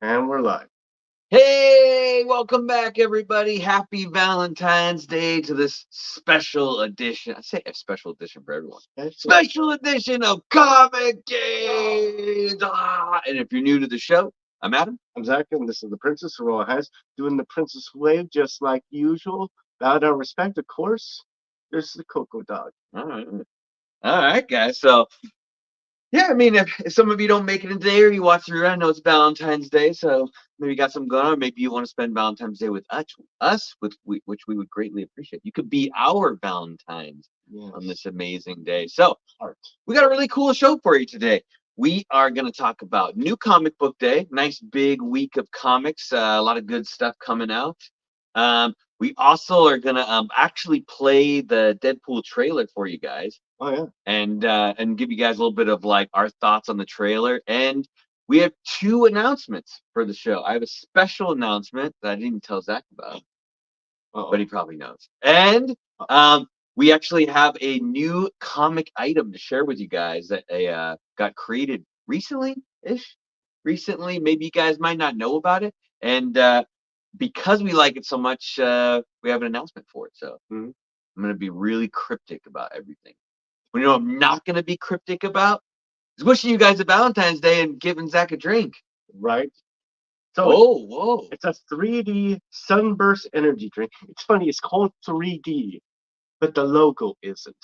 And we're live. Hey, welcome back, everybody. Happy Valentine's Day to this special edition. I say a special edition for everyone. Special edition of Comic Games. And if you're new to the show, I'm Adam. I'm Zach, and this is the Princess who has doing the Princess Wave just like usual. Without our respect, of course. There's the Cocoa Dog. All right, guys. So, yeah, I mean, if some of you don't make it in today or you watch it, I know it's Valentine's Day, so maybe you got something going on. Maybe you want to spend Valentine's Day with which we would greatly appreciate. You could be our Valentine's on this amazing day. So, we got a really cool show for you today. We are going to talk about New Comic Book Day. Nice big week of comics. A lot of good stuff coming out. We also are going to actually play the Deadpool trailer for you guys. Oh yeah, and give you guys a little bit of like our thoughts on the trailer. And we have two announcements for the show. I have a special announcement that I didn't even tell Zach about, but he probably knows. And we actually have a new comic item to share with you guys that got created recently-ish. Recently, maybe you guys might not know about it. And because we like it so much, we have an announcement for it. So I'm going to be really cryptic about everything. What you know I'm not going to be cryptic about is wishing you guys a Valentine's Day and giving Zach a drink. right. So whoa. it's a 3D sunburst energy drink. It's funny, it's called 3D, but the logo isn't.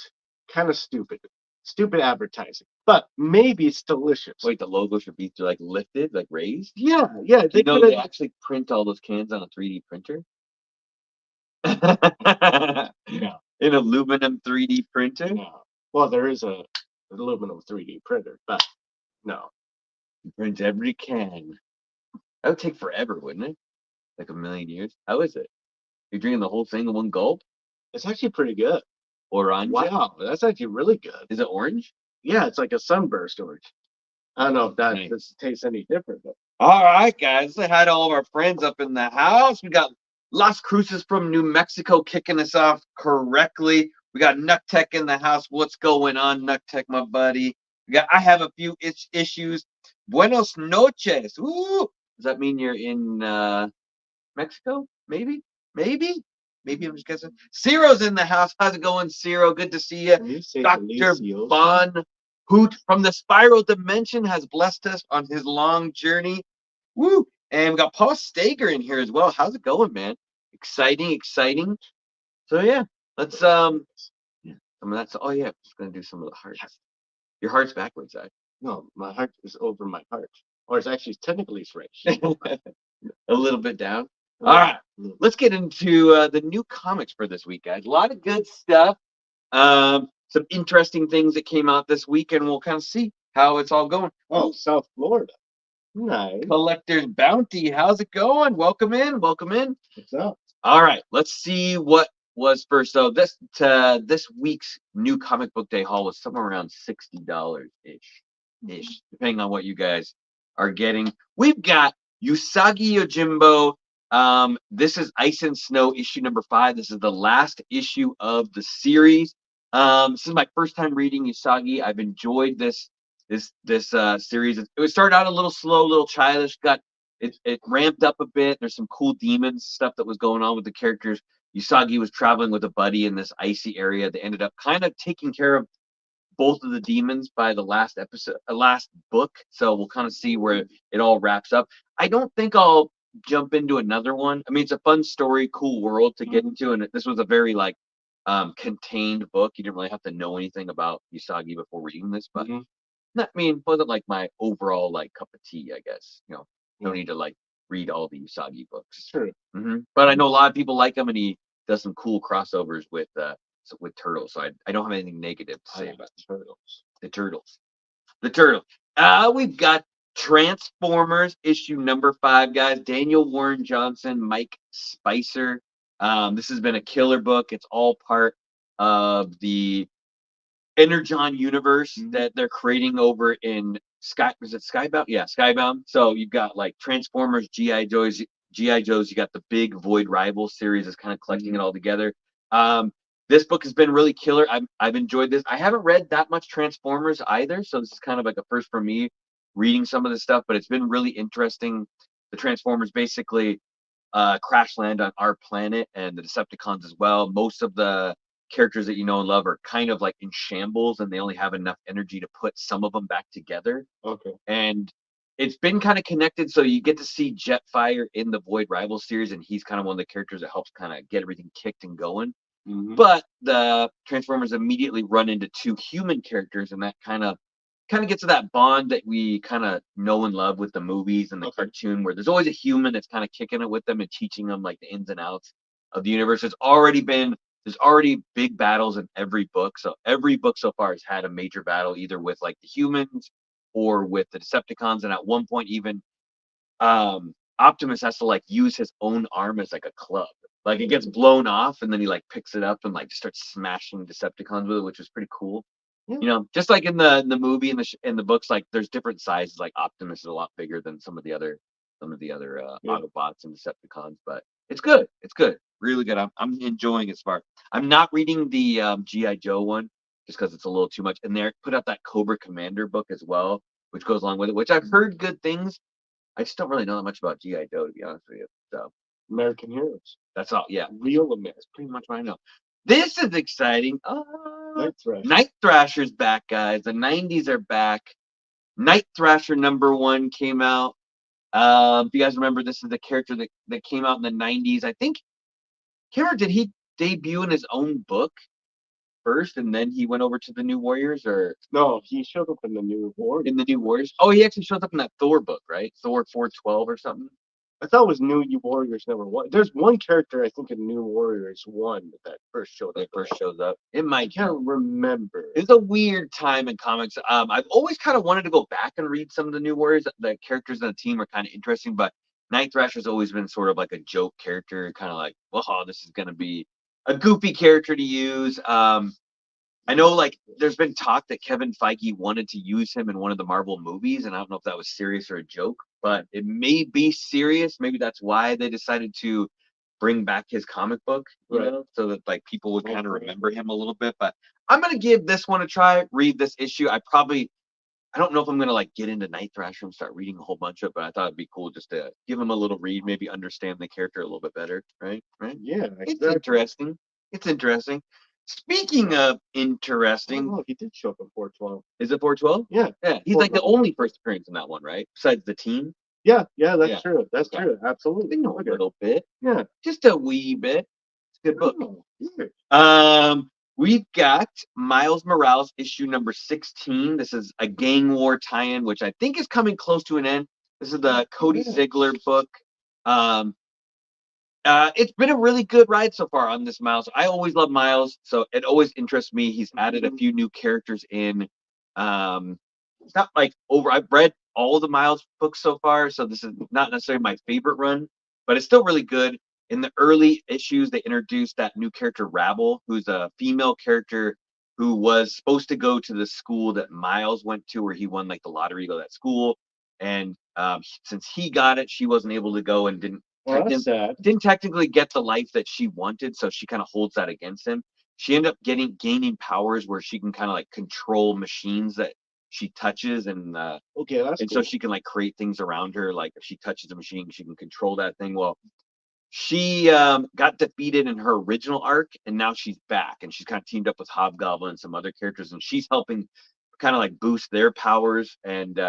Kind of stupid. Stupid advertising. But maybe it's delicious. Wait, the logo should be like lifted, like raised? Yeah. They actually print all those cans on a 3D printer? Yeah. An aluminum 3D printer? No. Well, there is a aluminum 3D printer, but no. You print every can. That would take forever, wouldn't it? Like a million years? How is it? You're drinking the whole thing in one gulp? It's actually pretty good. Orange? Wow, that's actually really good. Is it orange? Yeah, it's like a sunburst orange. I don't know if that tastes any different. But... All right, guys. Say hi to all of our friends up in the house. We got Las Cruces from New Mexico kicking us off correctly. We got Nuttech in the house. What's going on, Nuttech, my buddy? I have a few issues. Buenos noches. Ooh. Does that mean you're in Mexico? Maybe? Maybe I'm just guessing. Ciro's in the house. How's it going, Ciro? Good to see you. Dr. Von Hoot from the Spiral Dimension has blessed us on his long journey. Woo! And we got Paul Stager in here as well. How's it going, man? Exciting. So yeah, let's that's just gonna do some of the hearts. Your heart's backwards, Zach. No, my heart is over my heart. Or it's actually technically straight. A little bit down. All right, let's get into the new comics for this week, guys. A lot of good stuff. Some interesting things that came out this week, and we'll kind of see how it's all going. Oh, South Florida. Nice. Collector's Bounty. How's it going? Welcome in. What's up? All right, let's see what was first. So this week's new comic book day haul was somewhere around $60 ish, depending on what you guys are getting. We've got Usagi Yojimbo. This is Ice and Snow issue number 5. This is the last issue of the series. This is my first time reading Usagi. I've enjoyed this series. It started out a little slow, a little childish. It ramped up a bit. There's some cool demons stuff that was going on with the characters. Usagi was traveling with a buddy in this icy area. They ended up kind of taking care of both of the demons by the last book. So we'll kind of see where it all wraps up. I don't think I'll jump into another one. I mean, it's a fun story, cool world to get into, and this was a very contained book. You didn't really have to know anything about Usagi before reading this, but wasn't like my overall cup of tea, I guess. No need to read all the Usagi books. True. But I know a lot of people like him, and he does some cool crossovers with Turtles. So I don't have anything negative to say about the Turtles. We've got Transformers issue number 5, guys. Daniel Warren Johnson, Mike Spicer. This has been a killer book. It's all part of the Energon universe that they're creating over in Skybound? Yeah, Skybound. So you've got Transformers, G.I. Joes. You got the big Void Rival series is kind of collecting it all together. This book has been really killer. I've enjoyed this. I haven't read that much Transformers either, so this is kind of like a first for me reading some of this stuff, but it's been really interesting the Transformers basically crash land on our planet and the Decepticons as well. Most of the characters that you know and love are kind of like in shambles, and they only have enough energy to put some of them back together. Okay. And it's been kind of connected, so you get to see Jetfire in the Void Rival series, and he's kind of one of the characters that helps kind of get everything kicked and going. But the Transformers immediately run into two human characters, and that kind of gets to that bond that we kind of know and love with the movies and the cartoon, where there's always a human that's kind of kicking it with them and teaching them like the ins and outs of the universe. There's already big battles in every book, so every book so far has had a major battle either with like the humans or with the Decepticons, and at one point even Optimus has to like use his own arm as like a club. Like it gets blown off, and then he like picks it up and like starts smashing Decepticons with it, which is pretty cool. You know, just like in the movie and in the books, like there's different sizes. Like Optimus is a lot bigger than some of the other Autobots and Decepticons, but it's good. It's good, really good. I'm enjoying it. Smart. I'm not reading the GI Joe one just because it's a little too much. And they put out that Cobra Commander book as well, which goes along with it, which I've heard good things. I just don't really know that much about GI Joe, to be honest with you. So American heroes. that's all. Yeah, Real American. that's pretty much what I know. This is exciting. Night Thrasher. Night Thrasher's back, guys. The 90s are back. Night Thrasher #1 came out. If you guys remember, this is the character that came out in the 90s. I think, did he debut in his own book first and then he went over to the New Warriors? Or no, he showed up in the New Warriors. In the New Warriors? Oh, he actually shows up in that Thor book, right? Thor 412 or something? I thought it was New Warriors #1. There's one character I think in New Warriors 1 that first showed up. It might. I can't remember. It's a weird time in comics. I've always kind of wanted to go back and read some of the New Warriors. The characters on the team are kind of interesting, but Night Thrasher's always been sort of like a joke character, kind of like, well, this is going to be a goofy character to use. I know, like, there's been talk that Kevin Feige wanted to use him in one of the Marvel movies, and I don't know if that was serious or a joke, but it may be serious. Maybe that's why they decided to bring back his comic book, you know, so that like people would kind of remember him a little bit. But I'm gonna give this one a try. Read this issue. I don't know if I'm gonna like get into Night Thrasher and start reading a whole bunch of it, but I thought it'd be cool just to give him a little read, maybe understand the character a little bit better, right? Yeah, it's interesting. It's interesting. Speaking of interesting, he did show up in 412. Is it 412? Yeah. Yeah, he's like the only first appearance in that one, right? Besides the team. Yeah, that's true. That's true. Absolutely. A little bit. Yeah. Just a wee bit. It's a good book. We've got Miles Morales issue #16. This is a gang war tie-in, which I think is coming close to an end. This is the Cody Ziegler book. It's been a really good ride so far on this Miles. I always love Miles, so it always interests me. He's added a few new characters in. It's not like I've read all the Miles books so far, so this is not necessarily my favorite run, but it's still really good. In the early issues, they introduced that new character Rabble, who's a female character who was supposed to go to the school that Miles went to, where he won like the lottery to go to that school. And since he got it, she wasn't able to go and didn't technically get the life that she wanted, so she kind of holds that against him. She ended up gaining powers where she can kind of like control machines that she touches, and so she can like create things around her. Like if she touches a machine, she can control that thing. Well, she got defeated in her original arc, and now she's back, and she's kind of teamed up with Hobgoblin and some other characters, and she's helping kind of like boost their powers. And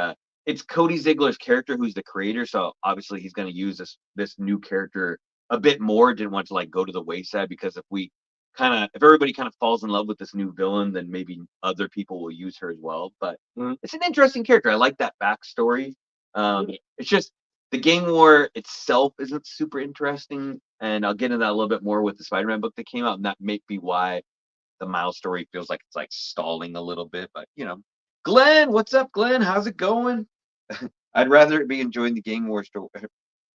it's Cody Ziegler's character who's the creator, so obviously he's going to use this new character a bit more. Didn't want to like go to the wayside, because if everybody kind of falls in love with this new villain, then maybe other people will use her as well. But it's an interesting character. I like that backstory. It's just the gang war itself isn't super interesting, and I'll get into that a little bit more with the Spider-Man book that came out, and that may be why the Miles story feels like it's like stalling a little bit. But Glenn, what's up, Glenn? How's it going? I'd rather be enjoying the gang war story.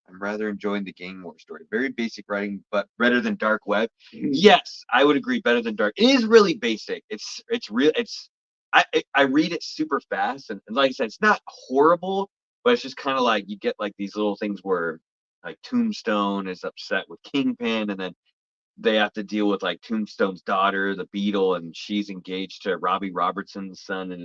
I'm rather enjoying the gang war story. Very basic writing, but better than Dark Web. Yes, I would agree. Better than Dark. It is really basic. It's real. I read it super fast, and like I said, it's not horrible, but it's just kind of like you get like these little things where like Tombstone is upset with Kingpin, and then they have to deal with like Tombstone's daughter, the Beetle, and she's engaged to Robbie Robertson's son, and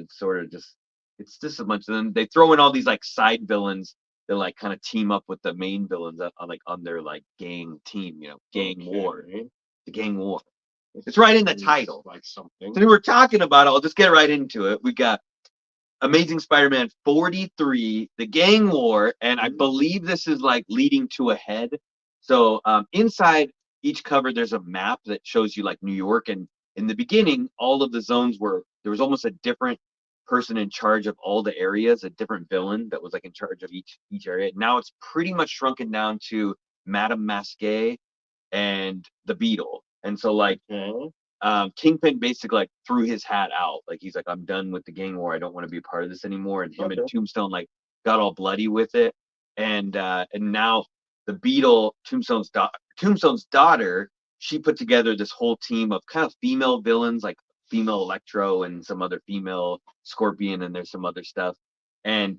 it's just a bunch of them. They throw in all these like side villains they like kind of team up with the main villains on their like gang team, gang war, the gang war. It's right in the title. Like something. So we're talking about it. I'll just get right into it. We got Amazing Spider-Man 43, The Gang War, and I believe this is like leading to a head. So inside each cover, there's a map that shows you like New York, and in the beginning, all of the zones there was almost a different person in charge of all the areas, a different villain that was like in charge of each area. Now it's pretty much shrunken down to Madame Masqué and the Beetle, and so like. Kingpin basically like threw his hat out. Like he's like, I'm done with the gang war. I don't want to be a part of this anymore. And him and Tombstone like got all bloody with it. And now the Beetle, Tombstone's daughter, she put together this whole team of kind of female villains, like female Electro and some other female Scorpion, and there's some other stuff. And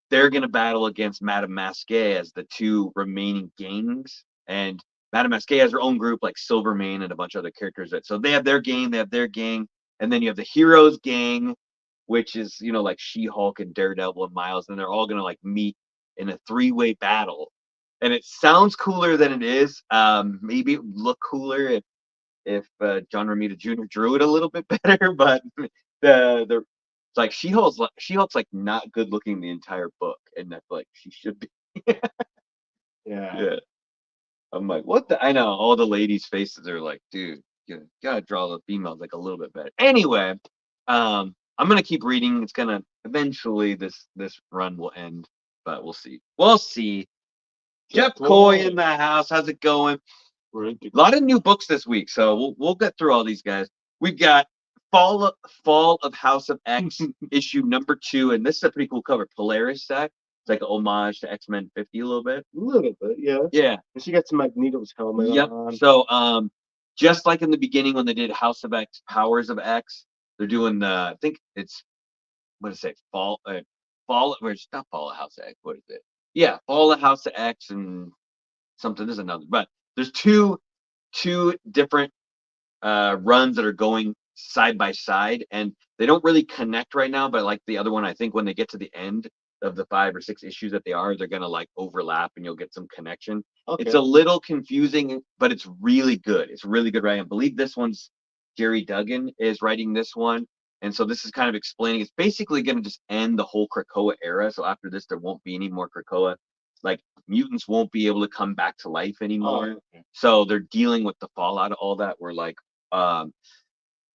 they're gonna battle against Madame Masqué as the two remaining gangs. And Madame Masqué has her own group, like Silvermane and a bunch of other characters. So they have their gang, and then you have the Heroes gang, which is like She-Hulk and Daredevil and Miles, and they're all gonna like meet in a three-way battle. And it sounds cooler than it is. Maybe it would look cooler if John Romita Jr. drew it a little bit better, but the it's like She-Hulk's like not good looking the entire book, and that's like she should be. Yeah. I'm like, what the? I know all the ladies' faces are like, dude, you gotta draw the females like a little bit better. Anyway, I'm gonna keep reading. It's gonna eventually this run will end, but we'll see. We'll see. Jeff Coy in the house. How's it going? A lot of new books this week, so we'll get through all these guys. We've got Fall of House of X issue number 2, and this is a pretty cool cover. Polaris set. It's like an homage to X-Men 50 a little bit. Yeah. Yeah. And she got some Magneto's helmet on. So just like in the beginning when they did House of X, Powers of X, they're doing I think it's what is it? Fall or it's not Fall of House of X. What is it? Yeah, Fall of House of X and something. There's another, but there's two different runs that are going side by side, and they don't really connect right now. But like the other one, I think when they get to the end of the 5 or 6 issues that they're gonna like overlap, and you'll get some connection. Okay. It's a little confusing, but it's really good. It's really good writing. I believe this one's Jerry Duggan is writing this one, and so this is kind of explaining. It's basically gonna just end the whole Krakoa era. So after this, there won't be any more Krakoa. Like mutants won't be able to come back to life anymore. Oh, okay. So they're dealing with the fallout of all that. Where like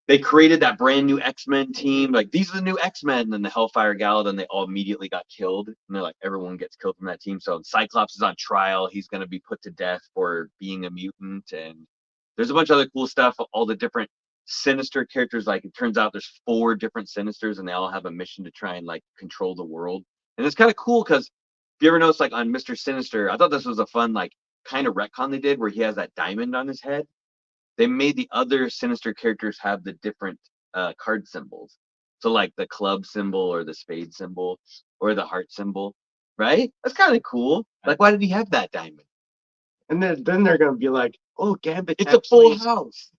they created that brand new X-Men team. Like these are the new X-Men, and then the Hellfire Gala, then they all immediately got killed. And they're like everyone gets killed from that team. So Cyclops is on trial. He's going to be put to death for being a mutant. And there's a bunch of other cool stuff. All the different Sinister characters. Like it turns out there's 4 different Sinisters, and they all have a mission to try and like control the world. And it's kind of cool because if you ever notice, like on Mr. Sinister, I thought this was a fun like kind of retcon they did where he has that diamond on his head. They made the other Sinister characters have the different card symbols. So like the club symbol or the spade symbol or the heart symbol, right? That's kind of cool. Like, why did he have that diamond? And then they're gonna be like, oh, Gambit. It's a full house.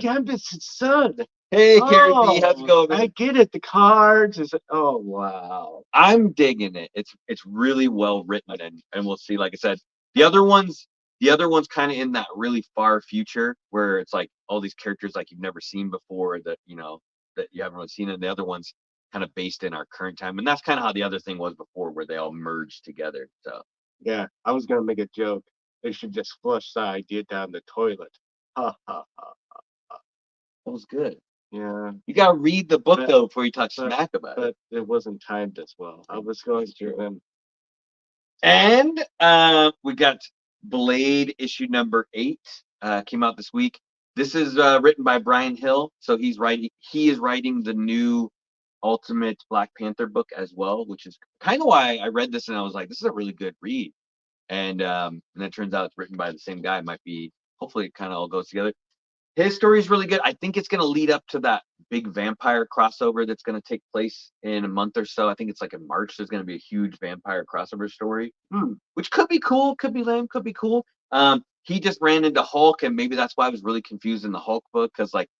Gambit's his son. Hey, Carrie B, how's it going? I get it. The cards is oh wow. I'm digging it. It's really well written, and we'll see. Like I said, the other one's kind of in that really far future where it's like all these characters like you've never seen before that that you haven't really seen, and the other one's kind of based in our current time, and that's kind of how the other thing was before, where they all merged together. So yeah, I was gonna make a joke. They should just flush the idea down the toilet. Ha ha ha ha. That was good. Yeah. You gotta read the book though before you talk smack about it. But it wasn't timed as well. I was going through them. And we got Blade issue number 8 came out this week. This is written by Brian Hill, so he is writing the new Ultimate Black Panther book as well, which is kind of why I read this and I was like, this is a really good read. And it turns out it's written by the same guy. It might be, hopefully it kind of all goes together. His story is really good. I think it's going to lead up to that big vampire crossover that's going to take place in a month or so. I think it's like in March. There's going to be a huge vampire crossover story, which could be cool, could be lame, could be cool. He just ran into Hulk, and maybe that's why I was really confused in the Hulk book, because like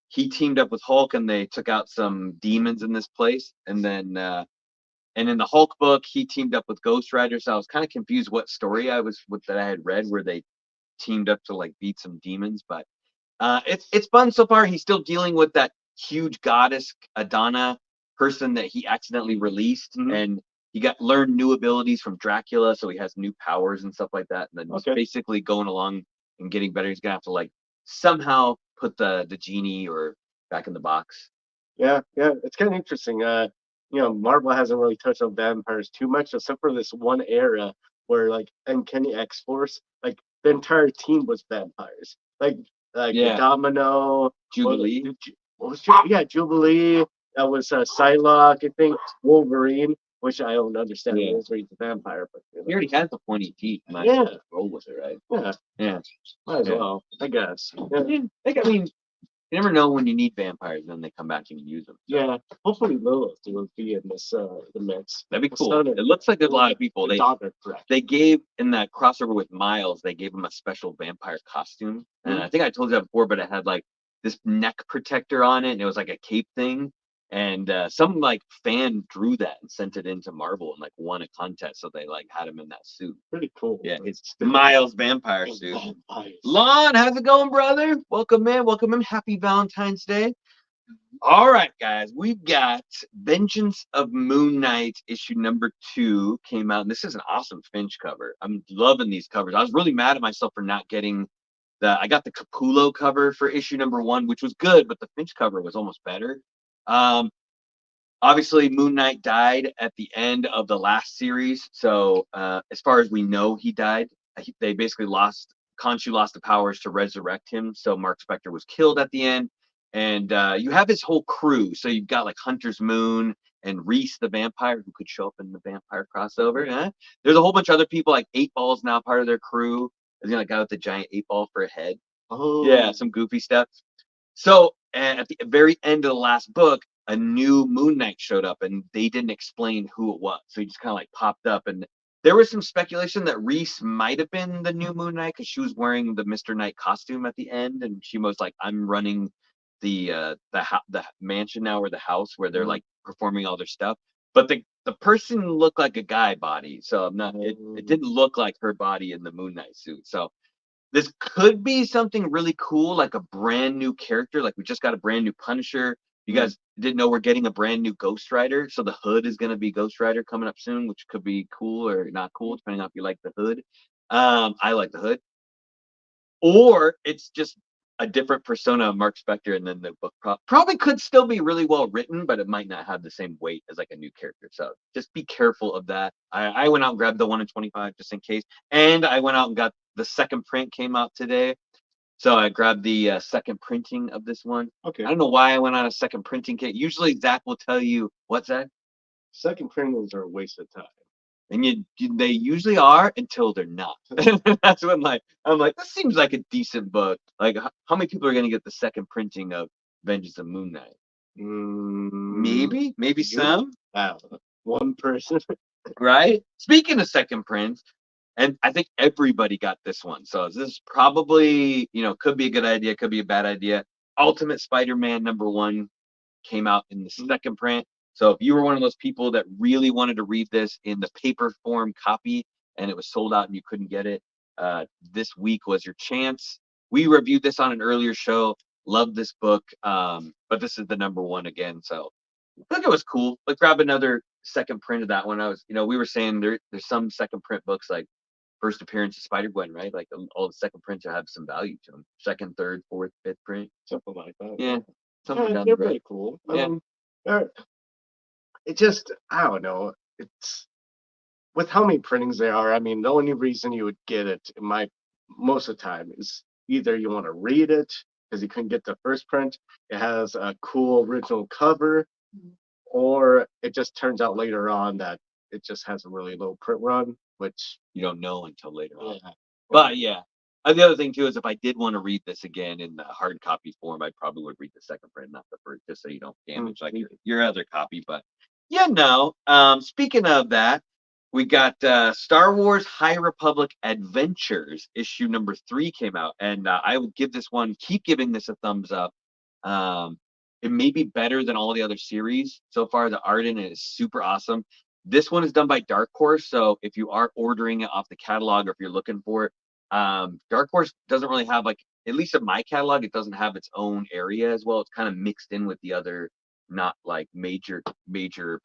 he teamed up with Hulk and they took out some demons in this place, and then And in the Hulk book, he teamed up with Ghost Rider. So I was kind of confused what story that I had read where they teamed up to like beat some demons. But it's fun so far. He's still dealing with that huge goddess Adana person that he accidentally released, and he got learned new abilities from Dracula, so he has new powers and stuff like that. And then he's basically going along and getting better. He's gonna have to like somehow put the genie or back in the box. Yeah, it's kind of interesting. Marvel hasn't really touched on vampires too much, except for this one era where, like, Uncanny X-Force, like, the entire team was vampires. Like Yeah. Domino, Jubilee. Yeah, Jubilee. That was Psylocke, I think. Wolverine, which I don't understand. Yeah. Wolverine's a vampire, but He already has the pointy teeth. Might Yeah. roll with it, right? yeah, might as Yeah. well, I guess. Like, I mean, you never know when you need vampires, and then they come back and you use them. Yeah, hopefully Lilith will be in this the mix. That'd be cool. It looks like there's a lot of people. They gave in that crossover with Miles, they gave him a special vampire costume, and I think I told you that before, but it had like this neck protector on it, and it was like a cape thing. And some like fan drew that and sent it into Marvel and like won a contest, so they like had him in that suit. Pretty cool. Yeah, it's the Miles vampire suit. Lon, how's it going, brother? Welcome in. Happy Valentine's Day. All right, guys, we've got Vengeance of Moon Knight issue number 2 came out, and this is an awesome Finch cover. I'm loving these covers. I was really mad at myself for not getting I got the Capullo cover for issue number 1, which was good, but the Finch cover was almost better. Obviously, Moon Knight died at the end of the last series, so as far as we know, he died. They basically Khonshu lost the powers to resurrect him, so Mark Spector was killed at the end. And you have his whole crew. So you've got like Hunter's Moon and Reese the vampire, who could show up in the vampire crossover. There's a whole bunch of other people, like 8-Ball's now part of their crew. There's a guy with the giant 8-Ball for a head. Oh. Yeah, some goofy stuff. So at the very end of the last book, a new Moon Knight showed up, and they didn't explain who it was. So he just kind of like popped up, and there was some speculation that Reese might have been the new Moon Knight because she was wearing the Mr. Knight costume at the end, and she was like, "I'm running the mansion now, or the house where they're like performing all their stuff." But the person looked like a guy body, so I'm not. It didn't look like her body in the Moon Knight suit. So this could be something really cool, like a brand new character. Like we just got a brand new Punisher. You guys didn't know we're getting a brand new Ghost Rider, so the Hood is going to be Ghost Rider coming up soon, which could be cool or not cool, depending on if you like the Hood. I like the Hood. Or it's just a different persona of Mark Spector, and then the book probably could still be really well written, but it might not have the same weight as like a new character. So just be careful of that. I went out and grabbed the 1 in 25 just in case, and I went out and got the second print came out today. So I grabbed the second printing of this one. Okay. I don't know why I went on a second printing kit. Usually Zach will tell you, what's that? Second printings are a waste of time. And they usually are until they're not. That's when I'm like, this seems like a decent book. Like, how many people are going to get the second printing of Vengeance of Moon Knight? Maybe some. Wow, one person. Right? Speaking of second prints, and I think everybody got this one. So this is probably, could be a good idea, could be a bad idea. Ultimate Spider-Man number 1 came out in the second print. So if you were one of those people that really wanted to read this in the paper form copy and it was sold out and you couldn't get it, this week was your chance. We reviewed this on an earlier show. Loved this book, but this is the number 1 again. So I think it was cool. Like grab another second print of that one. We were saying there's some second print books like first appearance of Spider-Gwen, right? Like all the second prints have some value to them. Second, third, fourth, fifth print. Something like that. Yeah. Something down they're the road. pretty cool. Yeah. It just, I don't know. It's with how many printings there are. I mean, the only reason you would get it, most of the time, is either you want to read it because you couldn't get the first print. It has a cool original cover, or it just turns out later on that it just has a really low print run, which you don't know until later on. Yeah. But yeah. And the other thing too is if I did want to read this again in the hard copy form, I probably would read the second print, not the first, just so you don't damage like your other copy. But speaking of that, we got Star Wars High Republic Adventures issue number 3 came out, and I would keep giving this a thumbs up. It may be better than all the other series so far. The art in it is super awesome. This one is done by Dark Horse, so if you are ordering it off the catalog or if you're looking for it, Dark Horse doesn't really have like, at least in my catalog, it doesn't have its own area as well. It's kind of mixed in with the other, not like major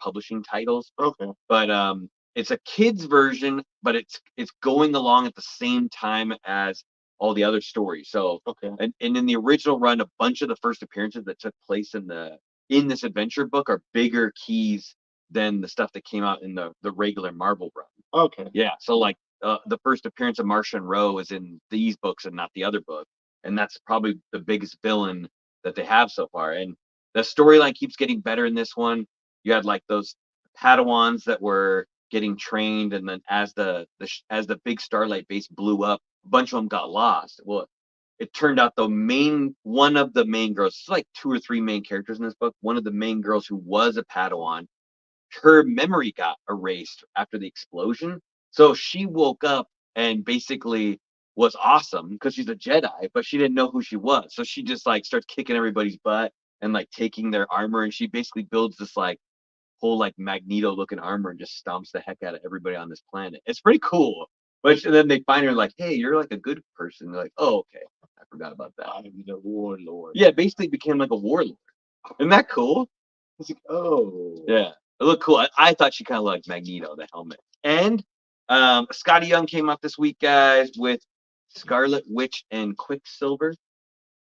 publishing titles. Okay. But it's a kids version, but it's going along at the same time as all the other stories. So Okay. and in the original run, a bunch of the first appearances that took place in this adventure book are bigger keys than the stuff that came out in the regular Marvel run. Okay. Yeah, so like the first appearance of Martian Rowe is in these books and not the other book, and that's probably the biggest villain that they have so far. And the storyline keeps getting better in this one. You had like those Padawans that were getting trained, and then as the big Starlight base blew up, a bunch of them got lost. Well, it turned out one of the main girls, like 2 or 3 main characters in this book, one of the main girls who was a Padawan, her memory got erased after the explosion. So she woke up and basically was awesome because she's a Jedi, but she didn't know who she was. So she just like starts kicking everybody's butt and like taking their armor, and she basically builds this like whole like Magneto looking armor and just stomps the heck out of everybody on this planet. It's pretty cool. But then they find her like, hey, you're like a good person. They're like, oh, okay. I forgot about that. I'm the warlord. Yeah, basically became like a warlord. Isn't that cool? It's like, oh. Yeah. It looked cool. I thought she kind of looked like Magneto, the helmet. And Scotty Young came out this week, guys, with Scarlet Witch and Quicksilver.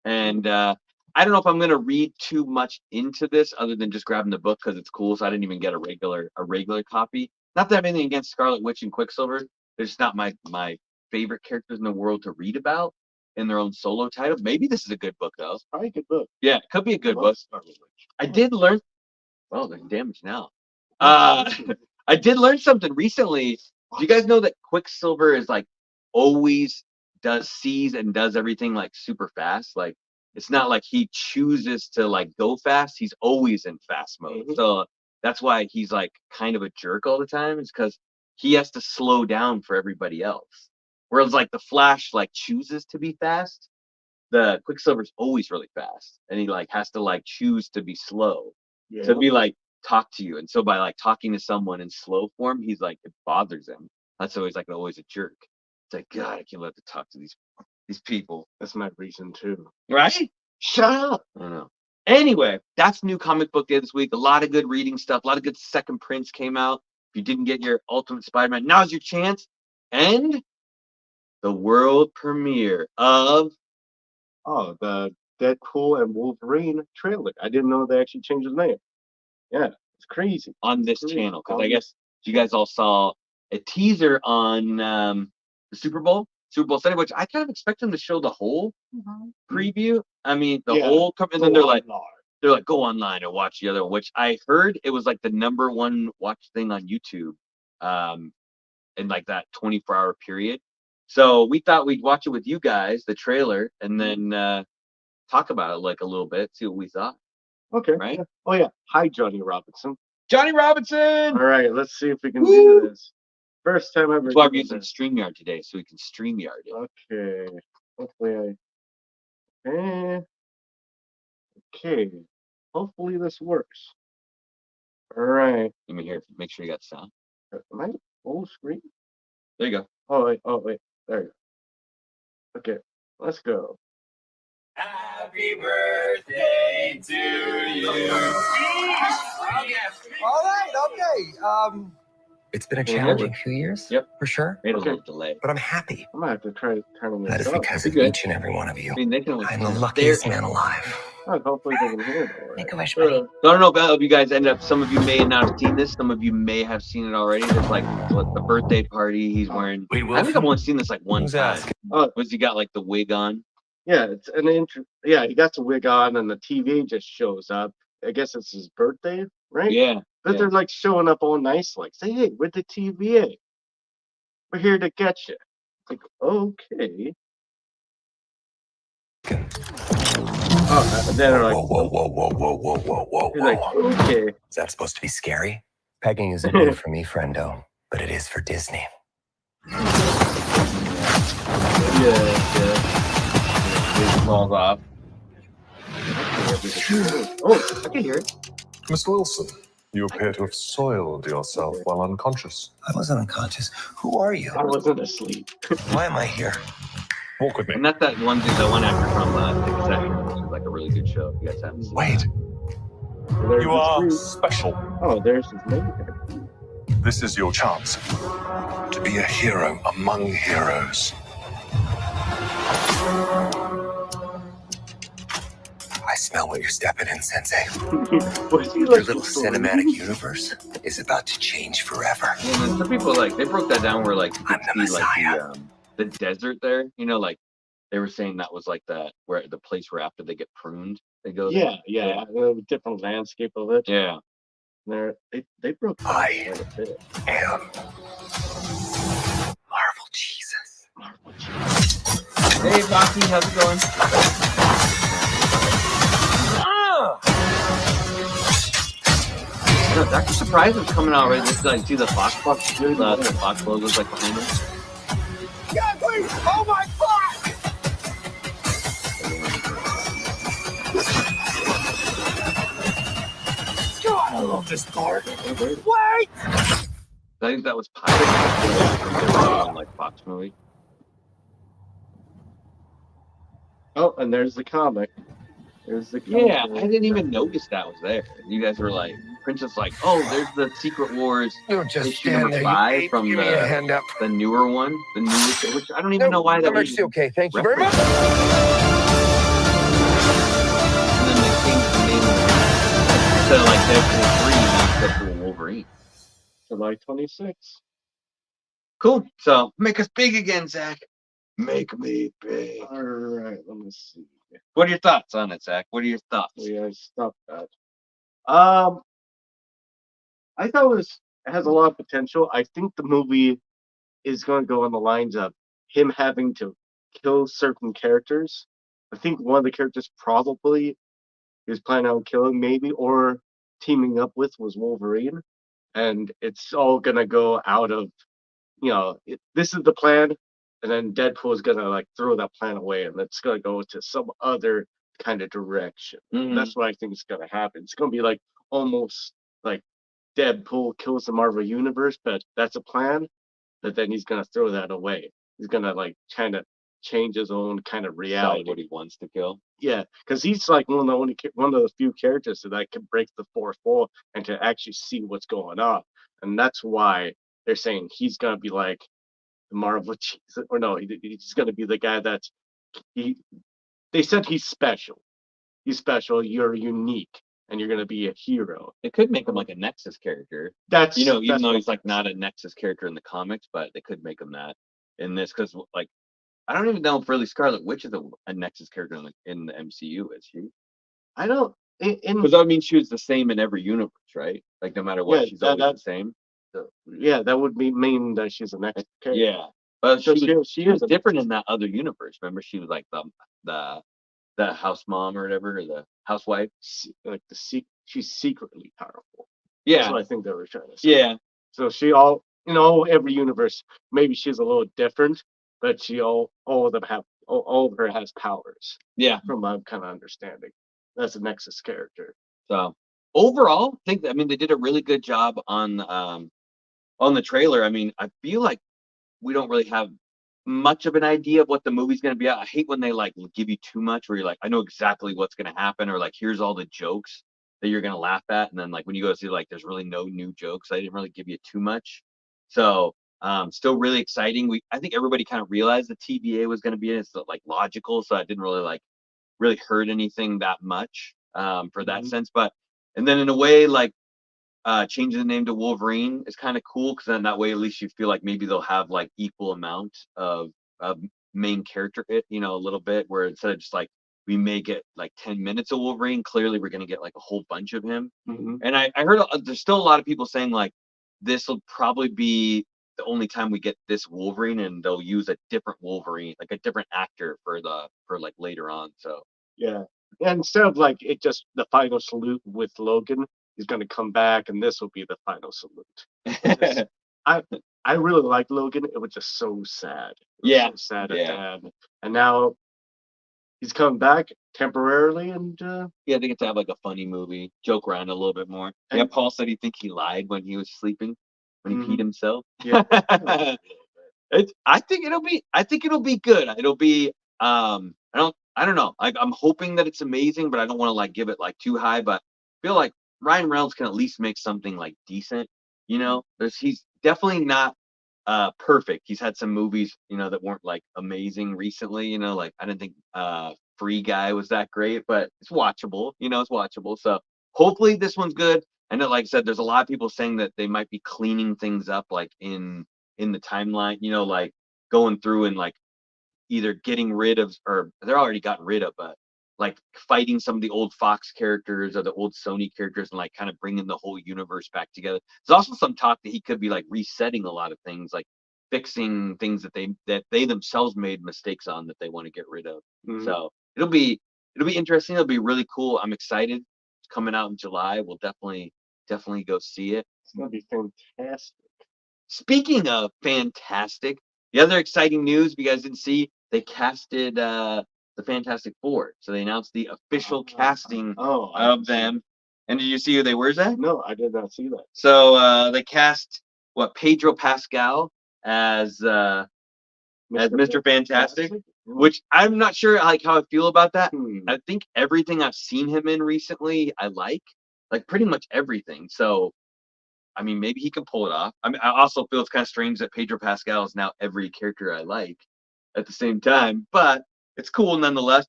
And I don't know if I'm going to read too much into this other than just grabbing the book because it's cool. So I didn't even get a regular copy. Not that I have anything against Scarlet Witch and Quicksilver. They're just not my favorite characters in the world to read about in their own solo title. Maybe this is a good book, though. Probably a good book. Yeah, it could be a good book. I did learn. Well, they're damaged now. I did learn something recently. Do you guys know that Quicksilver is like always sees and does everything like super fast? Like it's not like he chooses to like go fast. He's always in fast mode. Mm-hmm. So that's why he's like kind of a jerk all the time. It's because he has to slow down for everybody else. Whereas like the Flash like chooses to be fast. The Quicksilver's always really fast, and he like has to like choose to be slow. Yeah. To be like talk to you, and so by like talking to someone in slow form, he's like it bothers him. That's always like always a jerk. It's like God, I can't let to talk to these people. That's my reason too. Right? Shut up. I don't know. Anyway, that's new comic book day this week. A lot of good reading stuff. A lot of good second prints came out. If you didn't get your Ultimate Spider-Man, now's your chance. And the world premiere of the Deadpool and Wolverine trailer. I didn't know they actually changed his name. Yeah, it's crazy. On this channel, because I guess you guys all saw a teaser on the Super Bowl Sunday, which I kind of expect them to show the whole preview. I mean, the whole, and then they're like, go online and watch the other one, which I heard it was like the #1 watch thing on YouTube, in like that 24-hour period. So we thought we'd watch it with you guys, the trailer, and then talk about it like a little bit, see what we thought. Okay. Right? Yeah. Oh yeah. Hi, Johnny Robinson. Johnny Robinson! All right, let's see if we can do this. First time ever. That's why we're using StreamYard today, so we can StreamYard it. Okay. Hopefully Okay. Hopefully this works. All right. Let me hear. Make sure you got sound. Am I full screen? There you go. Oh wait. There you go. Okay. Let's go. Happy birthday to you. All right, okay. It's been a Can you hear challenging me? few years, Yep. for sure, Made a Okay. little delay. but I'm happy. I'm gonna have to try turning That this is up. because of Good. each and every one of you. I mean, they can only I'm see the it. luckiest man alive. Oh, hopefully they can hear it all right. Make a wish, buddy. So I don't know if you guys ended up. Some of you may not have seen this. Some of you may have seen it already. There's like the birthday party he's wearing. Wait, I think I've only seen this like one Who's time. asking? Was he got like the wig on? Yeah, it's an yeah, he got the wig on and the TV just shows up. I guess it's his birthday, right? Yeah. But they're like showing up all nice, like, say, hey, where'd the TV at? We're here to get you. It's like, okay. Oh, and then they're like, Whoa. he's like, okay. Is that supposed to be scary? Pegging isn't new for me, friendo, but it is for Disney. Yeah. Falls off. Oh, I can hear it. Miss Wilson, You appear to have soiled yourself while unconscious. I wasn't unconscious. Who are you? I wasn't asleep. Why am I here? Walk with me. And that's that one dude, the one actor from Succession, which is like a really good show. If you guys haven't seen Wait, So there's you his are crew. special. Oh, there's his name tag. This is your chance to be a hero among heroes. I smell what you're stepping in, Sensei. Was he Your like little this story? cinematic universe is about to change forever. Well, then some people like they broke that down where like you I'm could the see like Messiah. the desert there. You know, like they were saying that was like where the place where after they get pruned, they go there. Yeah. A different landscape of it. Yeah. They broke down I quite a bit. am Marvel Jesus. Hey, Baki, how's it going? No, Dr. Surprise is coming out right. This is like see the Fox the Fox logo's like behind him. God, please! Oh my God! God, I love this part. Wait! I think that was Pirate like Fox movie. Oh, and there's the comic. There's the Yeah, comic. I didn't even notice that was there. You guys were like, Princess, like, oh, there's the Secret Wars Don't just issue stand number there. 5 You from give me a hand up. the newer one, the newest, which I don't even know why that I'm was. actually okay. Thank you very much. And then they changed the name instead of like Deadpool 3, now it's Deadpool Wolverine. July 26th. Cool. So make us big again, Zach. Make me big. All right, let me see. What are your thoughts on it, Zach? What are your thoughts? Yeah, stop that. I thought it has a lot of potential. I think the movie is going to go on the lines of him having to kill certain characters. I think one of the characters probably he was planning on killing, maybe, or teaming up with was Wolverine. And it's all going to go out of, this is the plan. And then Deadpool is going to like throw that plan away and it's going to go to some other kind of direction. Mhm. That's what I think is going to happen. It's going to be like almost like Deadpool kills the Marvel Universe, but that's a plan. But then he's gonna throw that away. He's gonna like kind of change his own kind of Decide reality. what he wants to kill. Yeah, because he's like one of the few characters that can break the fourth wall and to actually see what's going on, and that's why they're saying he's gonna be like the Marvel, or no, he's gonna be the guy that he. They said he's special. He's special. You're unique, and you're gonna be a hero. They could make him like a Nexus character. That's Even that's though what- he's like not a Nexus character in the comics, but they could make him that in this because like I don't even know if really Scarlet Witch is a Nexus character in the MCU, is she? I don't in Because that means she was the same in every universe, right? Like no matter what, Yeah, she's always the same. yeah, that would mean that she's an next character. Yeah, but So she was a- different in that other universe. Remember, she was like the house mom or whatever, or the housewife. Like she's secretly powerful. Yeah, That's what I think they were trying to say. yeah, So every universe, maybe she's a little different, but all of them have all of her has powers. yeah. From my kind of understanding, that's a Nexus character. So overall, I mean they did a really good job on the trailer. I mean, I feel like we don't really have much of an idea of what the movie's going to be. I hate when they like give you too much where you're like, I know exactly what's going to happen, or like here's all the jokes that you're going to laugh at, and then like when you go see like there's really no new jokes. I didn't really give you too much. So still really exciting. I think everybody kind of realized the TVA was going to be in it. It's like logical, so I didn't really hurt anything that much for that sense. But and then in a way like changing the name to Wolverine is kind of cool because then that way at least you feel like maybe they'll have like equal amount of main character a little bit, where instead of just like we may get like 10 minutes of Wolverine, clearly we're going to get like a whole bunch of him. And I heard there's still a lot of people saying like this will probably be the only time we get this Wolverine, and they'll use a different Wolverine, like a different actor for like later on. So Yeah, and instead of like it just the final salute with Logan, he's gonna come back, and this will be the final salute. I really like Logan. It was just so sad. It was Yeah, so sad at yeah. the end. And now he's coming back temporarily, and Yeah, they get to have like a funny movie, joke around a little bit more. Yeah, And- Paul said he think he lied when he was sleeping, when he peed Mhm. himself. Yeah. I think it'll be good. It'll be I don't know. I'm hoping that it's amazing, but I don't want to like give it like too high. But I feel like Ryan Reynolds can at least make something like decent. You know, he's definitely not perfect. He's had some movies, that weren't like amazing recently. Like I didn't think Free Guy was that great, but it's watchable. It's watchable. So hopefully this one's good. I know, like I said, there's a lot of people saying that they might be cleaning things up, like in the timeline. Like going through and like either getting rid of, or they're already gotten rid of, but like fighting some of the old Fox characters or the old Sony characters and like kind of bringing the whole universe back together. There's also some talk that he could be like resetting a lot of things, like fixing things that they themselves made mistakes on that they want to get rid of. Mhm. So it'll be interesting. It'll be really cool. I'm excited. It's coming out in July. We'll definitely go see it. it's gonna be fantastic. Speaking of fantastic, the other exciting news, if you guys didn't see, they casted the Fantastic Four. So they announced the official casting Oh, I of didn't see them. And did you see who they were, Zach? No, I did not see that. So they cast Pedro Pascal as Mr. Fantastic, which I'm not sure like how I feel about that. Hmm. I think everything I've seen him in recently, I like pretty much everything. So I mean, maybe he can pull it off. I mean, I also feel it's kind of strange that Pedro Pascal is now every character I like at the same time, but it's cool nonetheless.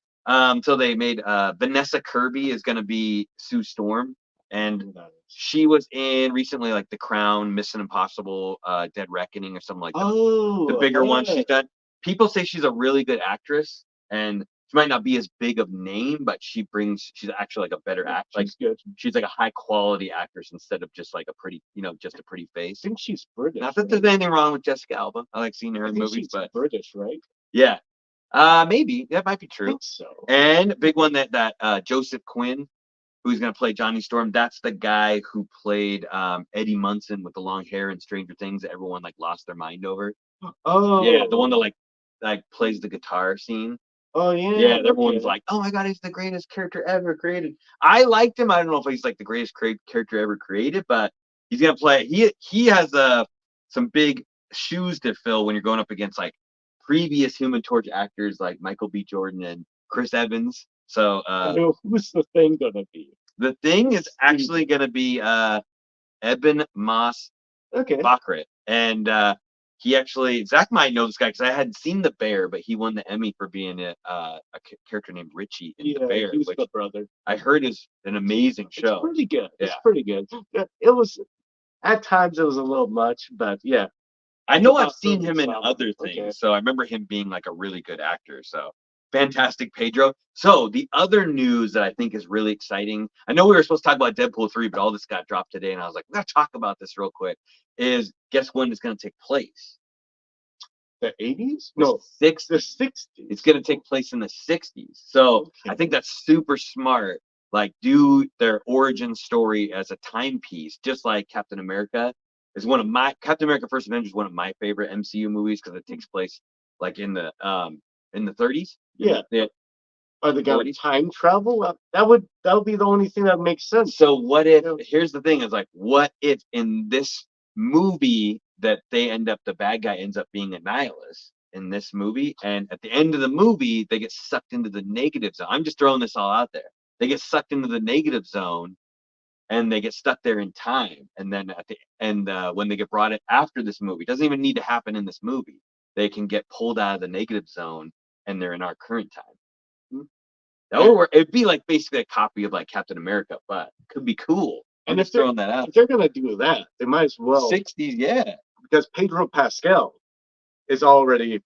So they made Vanessa Kirby is going to be Sue Storm, and she was in recently like The Crown, Mission Impossible, Dead Reckoning, or something like that. Oh, The bigger one yeah. she's done. People say she's a really good actress, and she might not be as big of name, but she's actually like a better act. Like She's good. she's like a high quality actress instead of just like a pretty, just a pretty face. I think she's British. Not that right? there's anything wrong with Jessica Alba. I like seeing her I in think movies, she's but British, right? yeah, maybe that might be I true. think so. And big one that Joseph Quinn, who's gonna play Johnny Storm. That's the guy who played Eddie Munson with the long hair in Stranger Things that everyone like lost their mind over. Oh, Yeah, the one that like plays the guitar scene. Oh, yeah. Yeah, everyone's okay. like, "Oh my god, he's the greatest character ever created." I liked him. I don't know if he's like the greatest character ever created, but he's gonna play. He has some big shoes to fill when you're going up against like previous Human Torch actors like Michael B. Jordan and Chris Evans. So So who's the thing gonna be? the thing is actually gonna be Eben Moss Okay. Baccarat, and he actually Zach might know this guy because I hadn't seen The Bear, but he won the Emmy for being a character named Richie in The Bear, he's which the brother. I heard is an amazing It's show. pretty good. It's Yeah. pretty good. It was at times it was a little much, but yeah. I know It's I've seen him in solid. other things, Okay. so I remember him being like a really good actor. So fantastic, Pedro. So the other news that I think is really exciting, I know we were supposed to talk about Deadpool 3, but all this got dropped today, and I was like, we're gonna talk about this real quick. Is guess when it's gonna take place? The 80s? The No, 60s. the 60s. It's going to take place in the 60s. So Okay. I think that's super smart. Like, do their origin story as a timepiece, just like Captain America is Captain America First Avenger is one of my favorite MCU movies because it takes place like in the 30s. Yeah. Yeah. Are they gonna 40s. time travel? That would be the only thing that makes sense. So what if? Yeah. Here's the thing: is like, what if in this movie that the bad guy ends up being a nihilist in this movie, and at the end of the movie they get sucked into the negative zone. I'm just throwing this all out there. They get sucked into the negative zone, and they get stuck there in time. And then at the end, when they get brought in after this movie, doesn't even need to happen in this movie. They can get pulled out of the negative zone, and they're in our current time. That would work. It'd be like basically a copy of like Captain America, but it could be cool. I'm And just throwing that out. if they're gonna do that, they might as well 60s, yeah. because Pedro Pascal is already,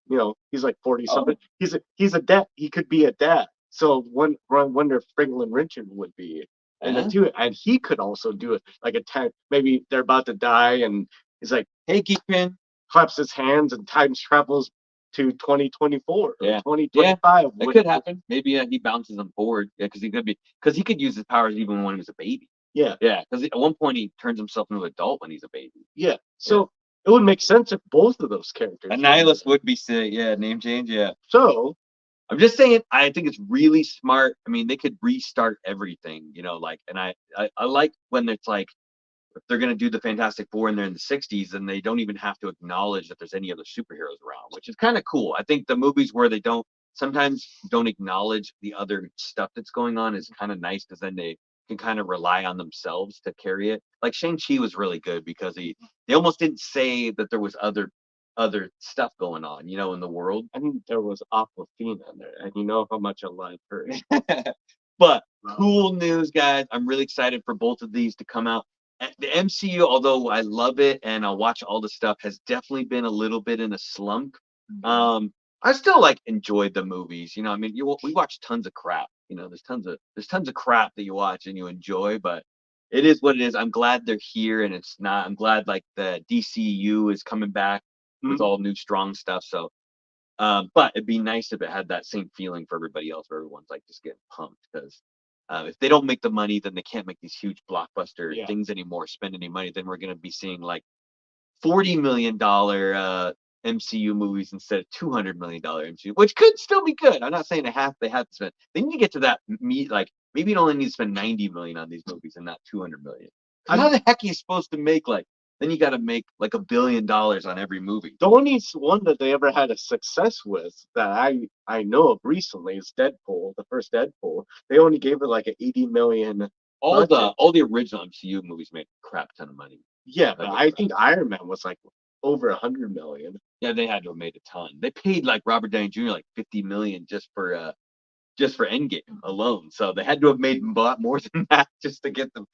he's like 40 something. He's a dad. He could be a dad. So wonder Franklin Richard would be and Yeah. then too, and he could also do it like a time. Maybe they're about to die, and he's like Hey, Geekman. claps his hands and time travels to 2024 or Yeah. 2025. It could happen. Maybe he bounces them forward. Yeah, because he could use his powers even when he was a baby. Yeah, Yeah, because at one point he turns himself into an adult when he's a baby. yeah. So it would make sense if both of those characters. A nihilist would be sick. Yeah, name change. Yeah. So I'm just saying, I think it's really smart. I mean, they could restart everything, like, and I like when it's like, if they're going to do the Fantastic Four and they're in the 60s, and they don't even have to acknowledge that there's any other superheroes around, which is kind of cool. I think the movies where they sometimes don't acknowledge the other stuff that's going on is kind of nice, because then they can kind of rely on themselves to carry it. Like Shang-Chi was really good because they almost didn't say that there was other stuff going on, in the world. I mean, there was Aquafina in there, and you know how much I like her. But cool news, guys. I'm really excited for both of these to come out. The MCU, although I love it and I'll watch all the stuff, has definitely been a little bit in a slump. I still enjoyed the movies. I mean, we watch tons of crap. There's tons of crap that you watch and you enjoy, but it is what it is. I'm glad they're here, and it's not. I'm glad the DCU is coming back with all new strong stuff. So, but it'd be nice if it had that same feeling for everybody else, where everyone's just getting pumped, because if they don't make the money, then they can't make these huge blockbuster things anymore, spend any money. Then we're going to be seeing $40 million MCU movies instead of $200 million MCU, which could still be good. I'm not saying they have to spend. They need to get to that maybe you only need to spend 90 million on these movies and not 200 million. How the heck are you supposed to make then you got to make $1 billion on every movie. The only one that they ever had a success with that I know of recently is Deadpool, the first Deadpool. They only gave it an 80 million. All the original MCU movies made a crap ton of money. Yeah, but I think Iron Man was over 100 million. Yeah, they had to have made a ton. They paid Robert Downey Jr. 50 million just for Endgame alone. So they had to have made a lot more than that just to get the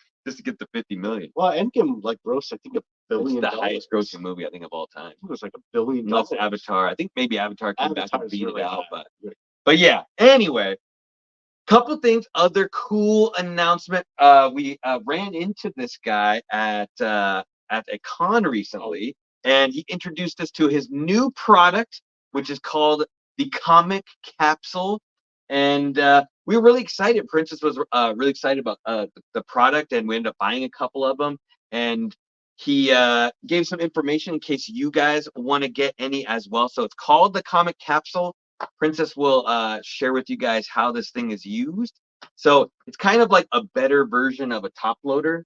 50 million. Well, Endgame grossed I think $1 billion. It's the highest grossing movie I think of all time. It was $1 billion. Unless Avatar. I think maybe Avatar came back and beat it out, bad. but yeah. Anyway, couple things. Other cool announcement. We ran into this guy at a con recently, and he introduced us to his new product, which is called the Comic Capsule. And we were really excited. Princess was really excited about the product, and we ended up buying a couple of them. And he gave some information in case you guys want to get any as well. So it's called the Comic Capsule. Princess will share with you guys how this thing is used. So it's kind of like a better version of a top loader.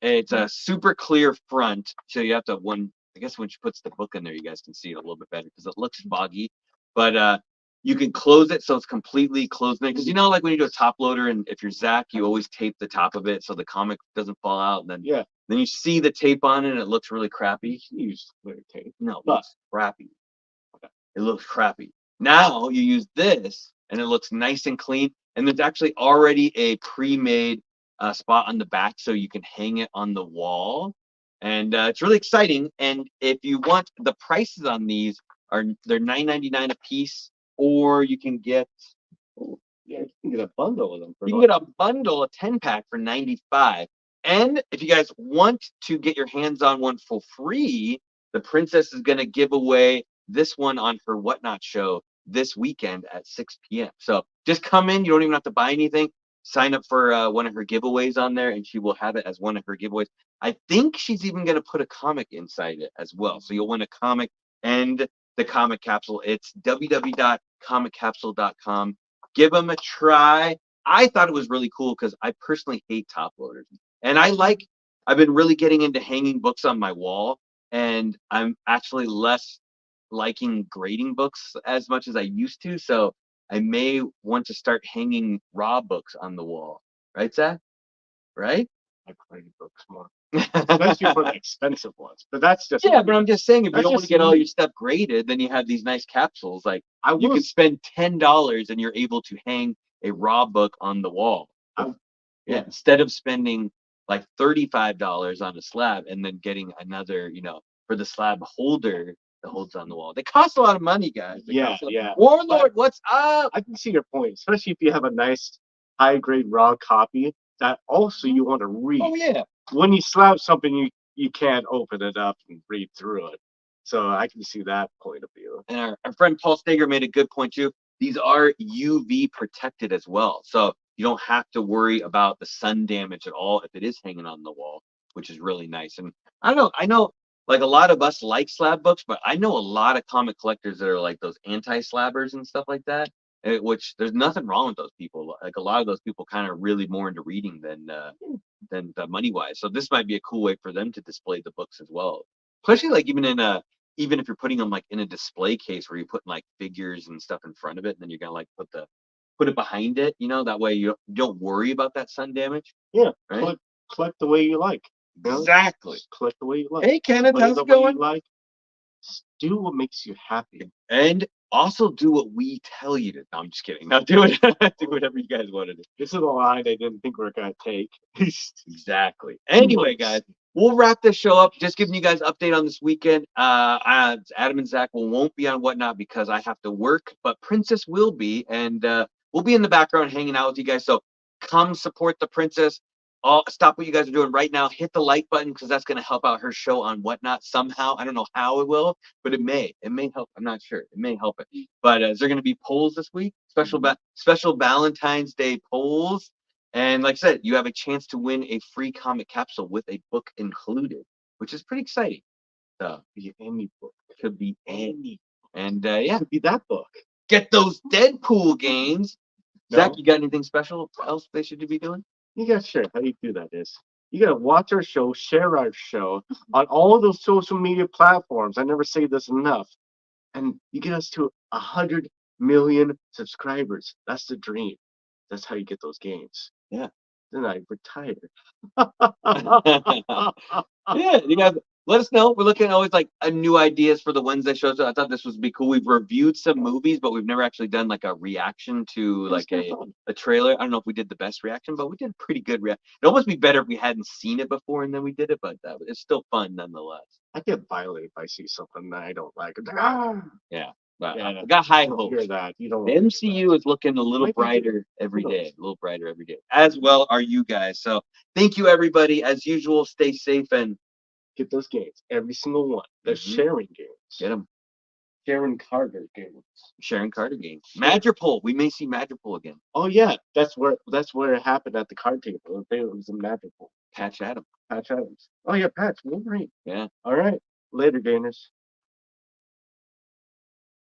It's a super clear front. So you have to I guess when she puts the book in there, you guys can see it a little bit better because it looks foggy. But you can close it so it's completely closed. Because when you do a top loader, and if you're Zach, you always tape the top of it so the comic doesn't fall out. And then you see the tape on it, and it looks really crappy. You use clear tape. No, it looks crappy. It looks crappy. Now you use this, and it looks nice and clean. And there's actually already a pre-made spot on the back, so you can hang it on the wall. And it's really exciting. And if you want, the prices on these they're $9.99 a piece. Or you can get you can get a bundle of them. You can get a bundle, a 10-pack for $95. And if you guys want to get your hands on one for free, the Princess is going to give away this one on her Whatnot show this weekend at 6 p.m. So just come in. You don't even have to buy anything. Sign up for one of her giveaways on there, and she will have it as one of her giveaways. I think she's even going to put a comic inside it as well. So you'll win a comic and the Comic Capsule. It's www.comiccapsule.com. Give them a try. I thought it was really cool because I personally hate top loaders, and I've been really getting into hanging books on my wall, and I'm actually less liking grading books as much as I used to. So I may want to start hanging raw books on the wall. Right, Zach? Right? I grade books more. Especially for the expensive ones. But that's just but I'm just saying, if you don't want to get all your stuff graded, then you have these nice capsules. You can spend $10 and you're able to hang a raw book on the wall. Instead of spending $35 on a slab and then getting another, for the slab holder that holds on the wall. They cost a lot of money, guys. Warlord, what's up? I can see your point, especially if you have a nice high grade raw copy that also you want to read. Oh yeah. When you slap something, you can't open it up and read through it. So I can see that point of view. And our friend Paul Steger made a good point too. These are UV protected as well. So you don't have to worry about the sun damage at all if it is hanging on the wall, which is really nice. And I know a lot of us like slab books, but I know a lot of comic collectors that are like those anti-slabbers and stuff like that. which there's nothing wrong with those people. Like a lot of those people kind of really more into reading than the money wise. So this might be a cool way for them to display the books as well. Especially like even if you're putting them like in a display case where you're putting like figures and stuff in front of it, and then you're gonna like put it behind it, that way you don't worry about that sun damage. Yeah, right? collect the way you like. Exactly. Just collect the way you like. Hey Kenneth, Play how's the it way you going? like. Just do what makes you happy. And also do what we tell you to. No, I'm just kidding. Now do it. Do whatever you guys want to do. This is a line I didn't think we were gonna take. Exactly. Anyway, guys, we'll wrap this show up. Just giving you guys update on this weekend. Adam and Zach won't be on Whatnot because I have to work, but Princess will be, and we'll be in the background hanging out with you guys. So come support the Princess. Stop what you guys are doing right now. Hit the like button because that's going to help out her show on Whatnot somehow. I don't know how it will, but it may. It may help. I'm not sure. It may help it. But is there going to be polls this week? Special Valentine's Day polls. And like I said, you have a chance to win a free comic capsule with a book included, which is pretty exciting. So Be any book. could be any. And yeah, Could be that book. get those Deadpool games. Zach, No. you got anything special else they should be doing? You gotta share. How do you do that is you gotta watch our show, share our show on all of those social media platforms. I never say this enough. And you get us to 100 million subscribers. That's the dream. That's how you get those games. Yeah. Then I retire. Yeah, you guys let us know. We're looking at always like new ideas for the Wednesday shows. So I thought this would be cool. We've reviewed some movies, but we've never actually done like a reaction to like a trailer. I don't know if we did the best reaction, but we did a pretty good reaction. It'd almost be better if we hadn't seen it before and then we did it, but it's still fun nonetheless. I get violent if I see something that I don't like. Yeah. But Yeah, I got high you don't hopes. hear that. You don't The wanna hear MCU is looking a little Might be good. brighter every Who day, knows? a little brighter every day. As well are you guys. So thank you everybody. As usual, stay safe and Get those games. Every single one. The Mhm. sharing games. get them. Sharon Carter games. Sharon Carter game. Madripoor. We may see Madripoor again. Oh yeah, that's where it happened at the card table. It was in Magical. Patch Adam. Patch Adams. Oh yeah, Patch Wolverine. Yeah. All right. Later, gamers.